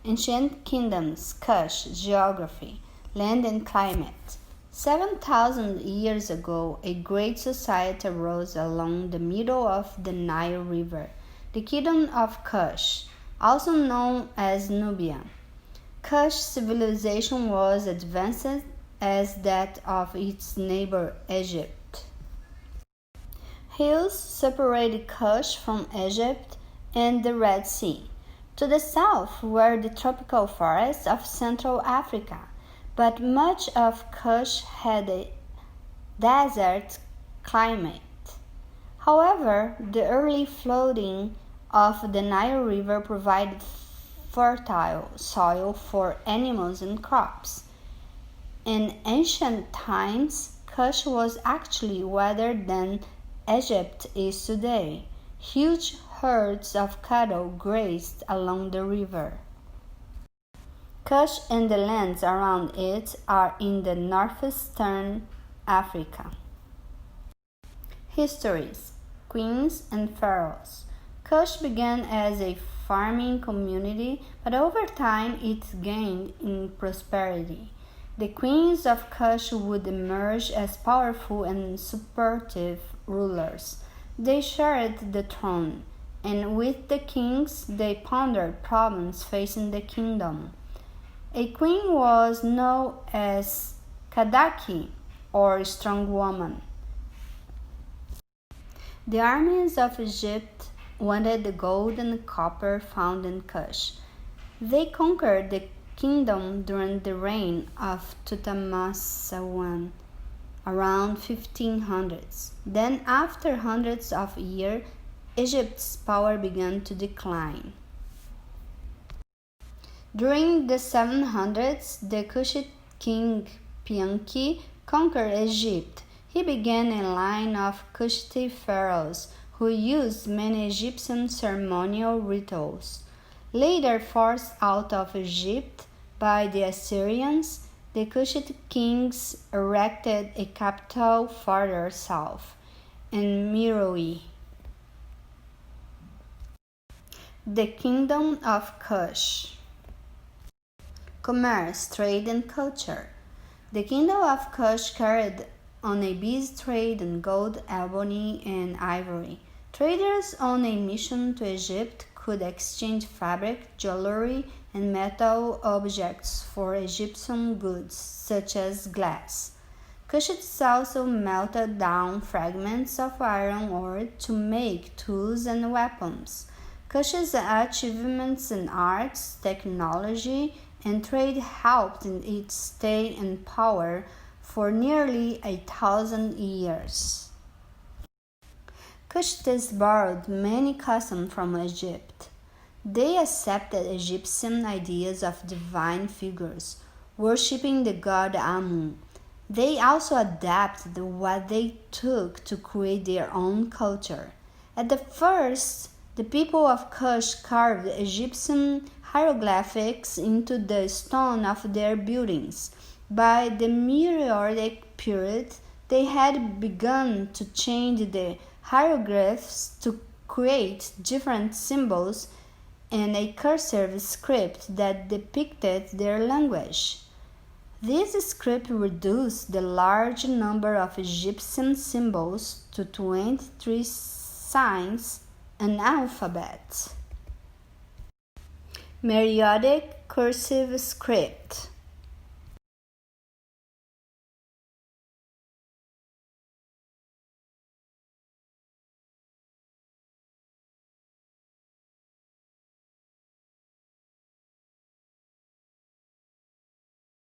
Ancient kingdoms, Kush, geography, land and climate. 7,000 years ago, a great society arose along the middle of the Nile River, the kingdom of Kush, also known as Nubia. Kush civilization was advanced as that of its neighbor Egypt. Hills separated Kush from Egypt and the Red Sea. To the south were the tropical forests of Central Africa, but much of Kush had a desert climate. However, the early flooding of the Nile River provided fertile soil for animals and crops. In ancient times, Kush was actually wetter than Egypt is today. Huge herds of cattle grazed along the river. Kush and the lands around it are in the northeastern Africa. Histories, Queens and Pharaohs. Kush began as a farming community, but over time it gained in prosperity. The queens of Kush would emerge as powerful and supportive rulers. They shared the throne, and with the kings they pondered problems facing the kingdom. A queen was known as Kadaki, or strong woman. The armies of Egypt wanted the gold and copper found in Kush. They conquered the kingdom during the reign of Tutankhamun around 1500s. Then, after hundreds of years, Egypt's power began to decline. During the 700s, the Kushite king Pianki conquered Egypt. He began a line of Kushite pharaohs who used many Egyptian ceremonial rituals. Later forced out of Egypt by the Assyrians, the Kushite kings erected a capital farther south, in Meroe. The Kingdom of Kush. Commerce, trade, and culture. The Kingdom of Kush carried on a busy trade in gold, ebony, and ivory. Traders on a mission to Egypt could exchange fabric, jewelry, and metal objects for Egyptian goods, such as glass. Kushites also melted down fragments of iron ore to make tools and weapons. Kush's achievements in arts, technology, and trade helped it stay in power for nearly 1,000 years. Kushites borrowed many customs from Egypt. They accepted Egyptian ideas of divine figures, worshipping the god Amun. They also adapted what they took to create their own culture. At the first, the people of Kush carved Egyptian hieroglyphics into the stone of their buildings. By the Meroitic period, they had begun to change the hieroglyphs to create different symbols and a cursive script that depicted their language. This script reduced the large number of Egyptian symbols to 23 signs, an alphabet. Meroitic cursive script.